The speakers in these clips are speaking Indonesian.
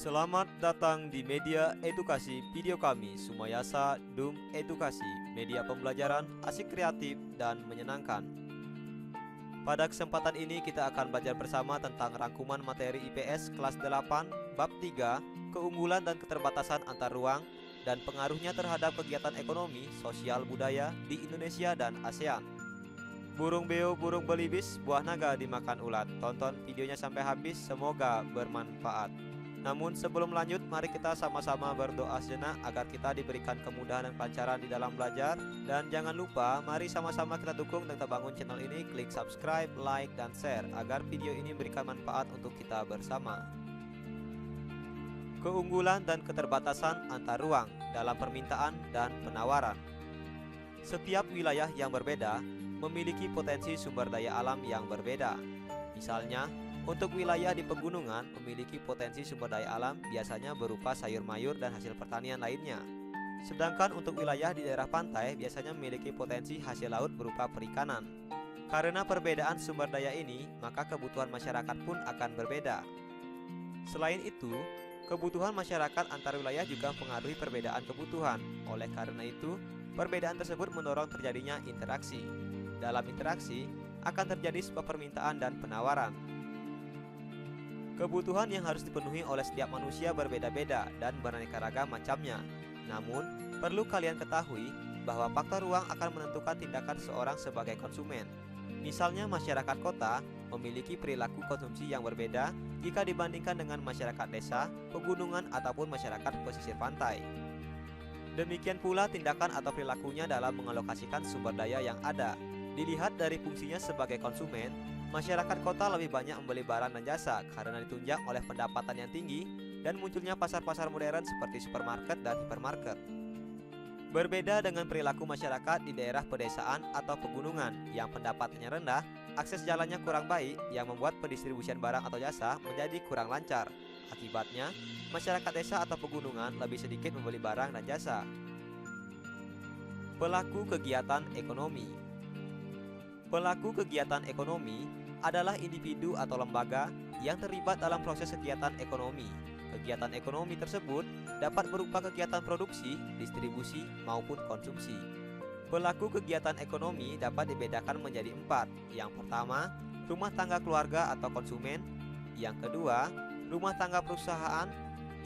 Selamat datang di media edukasi video kami, Sumayasa Dum Edukasi, media pembelajaran asik, kreatif, dan menyenangkan. Pada kesempatan ini kita akan belajar bersama tentang rangkuman materi IPS kelas 8, bab 3, keunggulan dan keterbatasan antar ruang dan pengaruhnya terhadap kegiatan ekonomi, sosial, budaya di Indonesia dan ASEAN. Burung beo, burung belibis, buah naga dimakan ulat. Tonton videonya sampai habis, semoga bermanfaat. Namun sebelum lanjut, mari kita sama-sama berdoa sejenak agar kita diberikan kemudahan dan kelancaran di dalam belajar. Dan jangan lupa, mari sama-sama kita dukung dan kita bangun channel ini. Klik subscribe, like, dan share agar video ini memberikan manfaat untuk kita bersama. Keunggulan dan keterbatasan antar ruang dalam permintaan dan penawaran. Setiap wilayah yang berbeda memiliki potensi sumber daya alam yang berbeda. Misalnya, untuk wilayah di pegunungan memiliki potensi sumber daya alam biasanya berupa sayur mayur dan hasil pertanian lainnya. Sedangkan untuk wilayah di daerah pantai biasanya memiliki potensi hasil laut berupa perikanan. Karena perbedaan sumber daya ini, maka kebutuhan masyarakat pun akan berbeda. Selain itu, kebutuhan masyarakat antar wilayah juga mempengaruhi perbedaan kebutuhan. Oleh karena itu, perbedaan tersebut mendorong terjadinya interaksi. Dalam interaksi, akan terjadi sebuah permintaan dan penawaran. Kebutuhan yang harus dipenuhi oleh setiap manusia berbeda-beda dan beraneka ragam macamnya. Namun, perlu kalian ketahui bahwa faktor ruang akan menentukan tindakan seseorang sebagai konsumen. Misalnya, masyarakat kota memiliki perilaku konsumsi yang berbeda jika dibandingkan dengan masyarakat desa, pegunungan, ataupun masyarakat pesisir pantai. Demikian pula tindakan atau perilakunya dalam mengalokasikan sumber daya yang ada. Dilihat dari fungsinya sebagai konsumen, masyarakat kota lebih banyak membeli barang dan jasa karena ditunjang oleh pendapatan yang tinggi dan munculnya pasar-pasar modern seperti supermarket dan hipermarket. Berbeda dengan perilaku masyarakat di daerah pedesaan atau pegunungan yang pendapatannya rendah, akses jalannya kurang baik yang membuat pendistribusian barang atau jasa menjadi kurang lancar. Akibatnya, masyarakat desa atau pegunungan lebih sedikit membeli barang dan jasa. Pelaku kegiatan ekonomi. Pelaku kegiatan ekonomi adalah individu atau lembaga yang terlibat dalam proses kegiatan ekonomi. Kegiatan ekonomi tersebut dapat berupa kegiatan produksi, distribusi, maupun konsumsi. Pelaku kegiatan ekonomi dapat dibedakan menjadi 4. Yang pertama, rumah tangga keluarga atau konsumen. Yang kedua, rumah tangga perusahaan.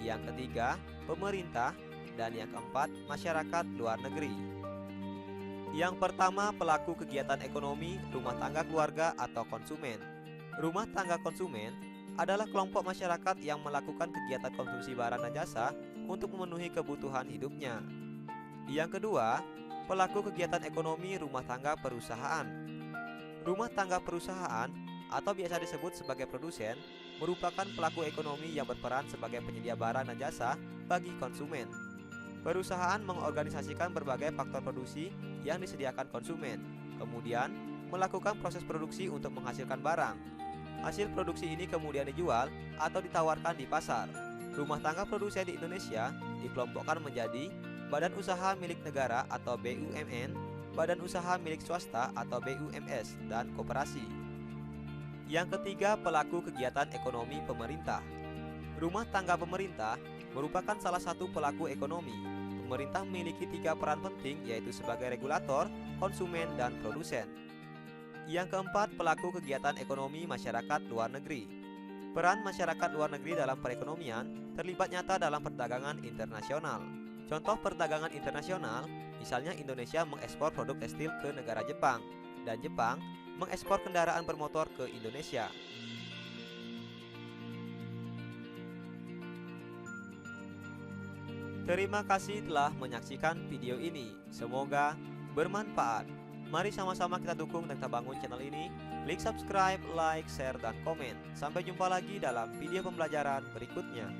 Yang ketiga, pemerintah. Dan yang keempat, masyarakat luar negeri. Yang pertama, pelaku kegiatan ekonomi, rumah tangga keluarga atau konsumen. Rumah tangga konsumen adalah kelompok masyarakat yang melakukan kegiatan konsumsi barang dan jasa untuk memenuhi kebutuhan hidupnya. Yang kedua, pelaku kegiatan ekonomi rumah tangga perusahaan. Rumah tangga perusahaan atau biasa disebut sebagai produsen merupakan pelaku ekonomi yang berperan sebagai penyedia barang dan jasa bagi konsumen. Perusahaan mengorganisasikan berbagai faktor produksi yang disediakan konsumen, kemudian melakukan proses produksi untuk menghasilkan barang. Hasil produksi ini kemudian dijual atau ditawarkan di pasar. Rumah tangga produsen di Indonesia dikelompokkan menjadi Badan Usaha Milik Negara atau BUMN, Badan Usaha Milik Swasta atau BUMS, dan koperasi. Yang ketiga, pelaku kegiatan ekonomi pemerintah. Rumah tangga pemerintah merupakan salah satu pelaku ekonomi. Pemerintah memiliki 3 peran penting, yaitu sebagai regulator, konsumen, dan produsen. Yang keempat, pelaku kegiatan ekonomi masyarakat luar negeri. Peran masyarakat luar negeri dalam perekonomian terlibat nyata dalam perdagangan internasional. Contoh perdagangan internasional, misalnya Indonesia mengekspor produk tekstil ke negara Jepang, dan Jepang mengekspor kendaraan bermotor ke Indonesia. Terima kasih telah menyaksikan video ini. Semoga bermanfaat. Mari sama-sama kita dukung dan kita bangun channel ini. Klik subscribe, like, share, dan komen. Sampai jumpa lagi dalam video pembelajaran berikutnya.